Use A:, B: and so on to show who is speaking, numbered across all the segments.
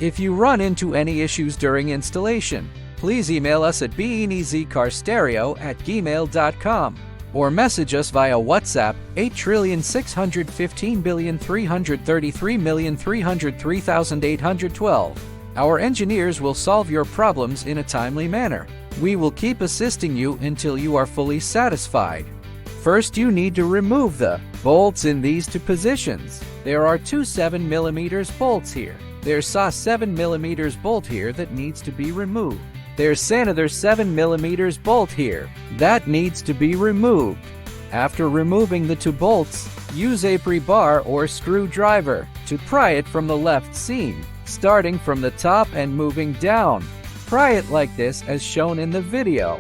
A: If you run into any issues during installation, please email us at binizecarstereo@gmail.com or message us via WhatsApp 8,615,333,303,812. Our engineers will solve your problems in a timely manner. We will keep assisting you until you are fully satisfied. First, you need to remove the bolts in these two positions. There are two 7mm bolts here. There's a 7mm bolt here that needs to be removed. There's another 7mm bolt here that needs to be removed. After removing the two bolts, use a pre-bar or screwdriver to pry it from the left seam, starting from the top and moving down. Pry it like this as shown in the video.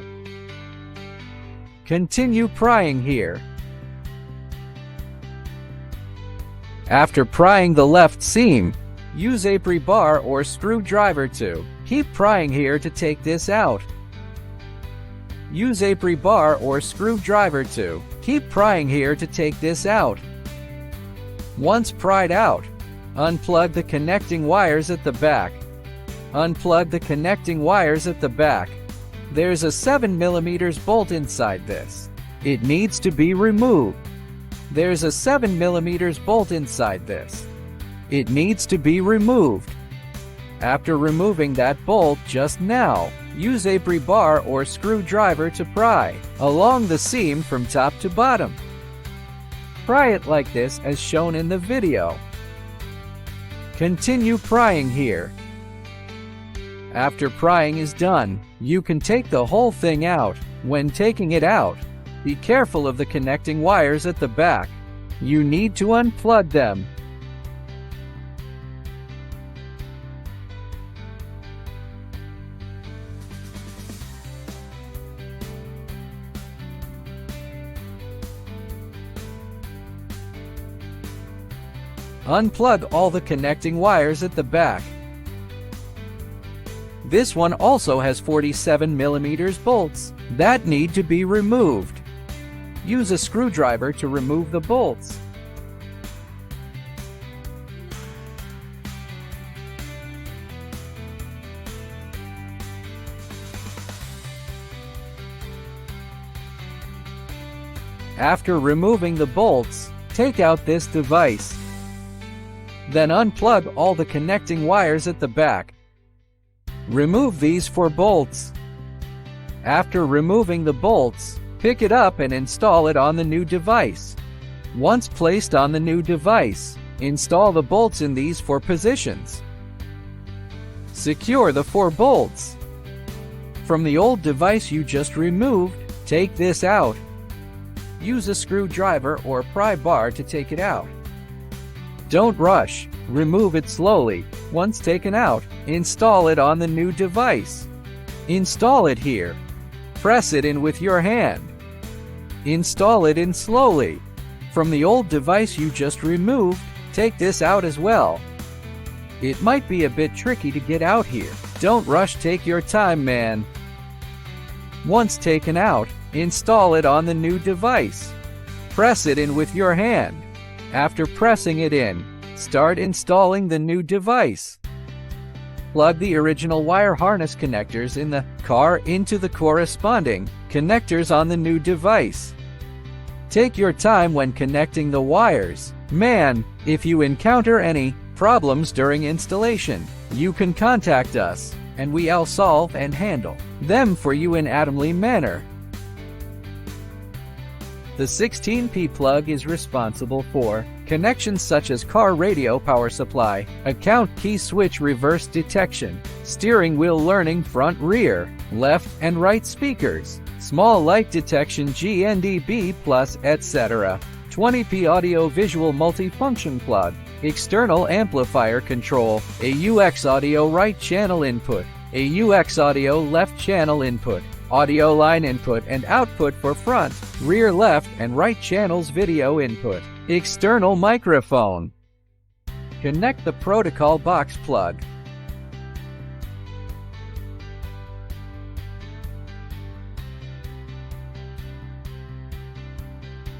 A: Continue prying here. After prying the left seam, use a pre-bar or screwdriver to keep prying here to take this out. Use a pre-bar or screwdriver to keep prying here to take this out. Once pried out, unplug the connecting wires at the back. Unplug the connecting wires at the back. There's a 7mm bolt inside this. It needs to be removed. There's a 7mm bolt inside this. It needs to be removed. After removing that bolt just now, use a pre-bar or screwdriver to pry along the seam from top to bottom. Pry it like this as shown in the video. Continue prying here. After prying is done, you can take the whole thing out. When taking it out, be careful of the connecting wires at the back. You need to unplug them. Unplug all the connecting wires at the back. This one also has 47mm bolts that need to be removed. Use a screwdriver to remove the bolts. After removing the bolts, take out this device. Then unplug all the connecting wires at the back. Remove these 4 bolts. After removing the bolts, pick it up and install it on the new device. Once placed on the new device, install the bolts in these 4 positions. Secure the 4 bolts. From the old device you just removed, take this out. Use a screwdriver or pry bar to take it out. Don't rush, remove it slowly. Once taken out, install it on the new device. Install it here. Press it in with your hand. Install it in slowly. From the old device you just removed, take this out as well. It might be a bit tricky to get out here. Don't rush, take your time, man. Once taken out, install it on the new device. Press it in with your hand. After pressing it in, start installing the new device. Plug the original wire harness connectors in the car into the corresponding connectors on the new device. Take your time when connecting the wires. Man, if you encounter any problems during installation, you can contact us, and we'll solve and handle them for you in a timely manner. The 16P plug is responsible for connections such as car radio power supply, account key switch reverse detection, steering wheel learning front rear, left and right speakers, small light detection GNDB+, etc. 20P audio visual multifunction plug, external amplifier control, a UX audio right channel input, a UX audio left channel input, audio line input and output for front, rear left and right channels video input, external microphone. Connect the protocol box plug.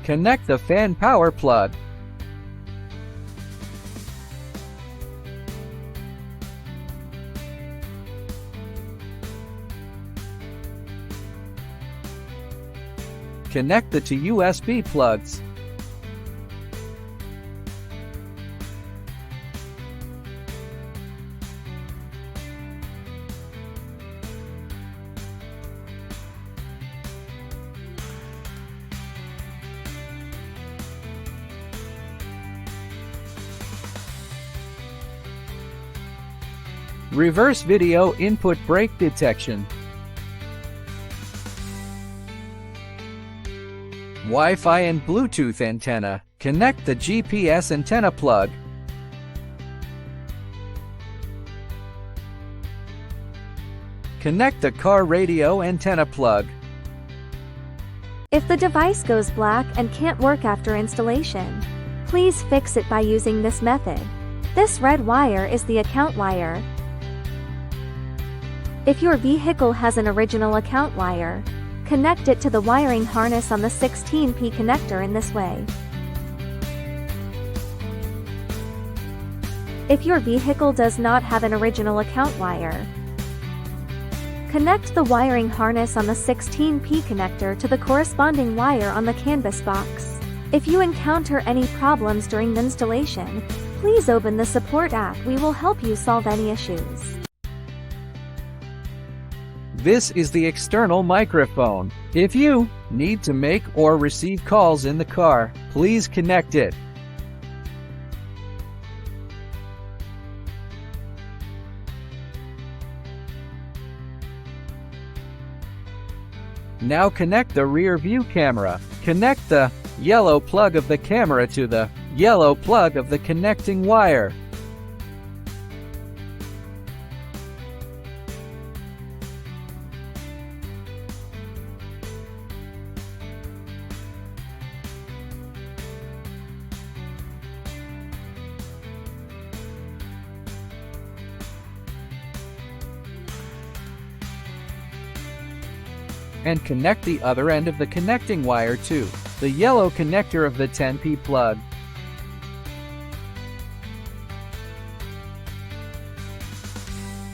A: Connect the fan power plug. Connect the two USB plugs. Reverse video input brake detection. Wi-Fi and Bluetooth antenna. Connect the GPS antenna plug. Connect the car radio antenna plug.
B: If the device goes black and can't work after installation, please fix it by using this method. This red wire is the account wire. If your vehicle has an original account wire, connect it to the wiring harness on the 16P connector in this way. If your vehicle does not have an original account wire, connect the wiring harness on the 16P connector to the corresponding wire on the canvas box. If you encounter any problems during the installation, please open the support app. We will help you solve any issues.
A: This is the external microphone. If you need to make or receive calls in the car, please connect it. Now connect the rear view camera. Connect the yellow plug of the camera to the yellow plug of the connecting wire. And connect the other end of the connecting wire to the yellow connector of the 10P plug.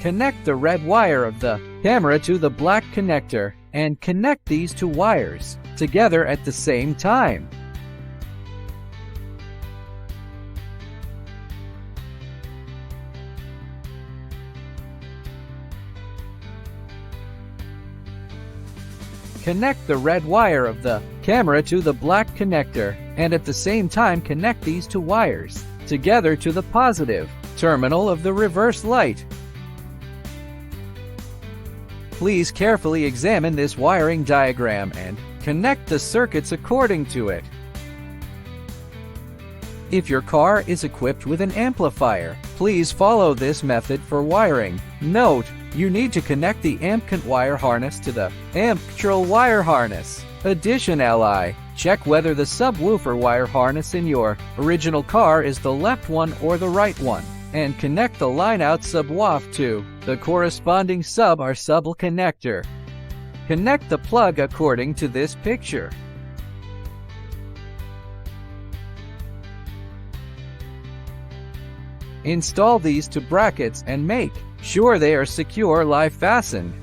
A: Connect the red wire of the camera to the black connector, and connect these two wires together at the same time. Connect the red wire of the camera to the black connector, and at the same time connect these two wires together to the positive terminal of the reverse light. Please carefully examine this wiring diagram and connect the circuits according to it. If your car is equipped with an amplifier, please follow this method for wiring. Note: you need to connect the amp wire harness to the amp control wire harness. Additionally, check whether the subwoofer wire harness in your original car is the left one or the right one, and connect the line-out subwoofer to the corresponding sub or sub connector. Connect the plug according to this picture. Install these two brackets and make sure they are secure live fastened.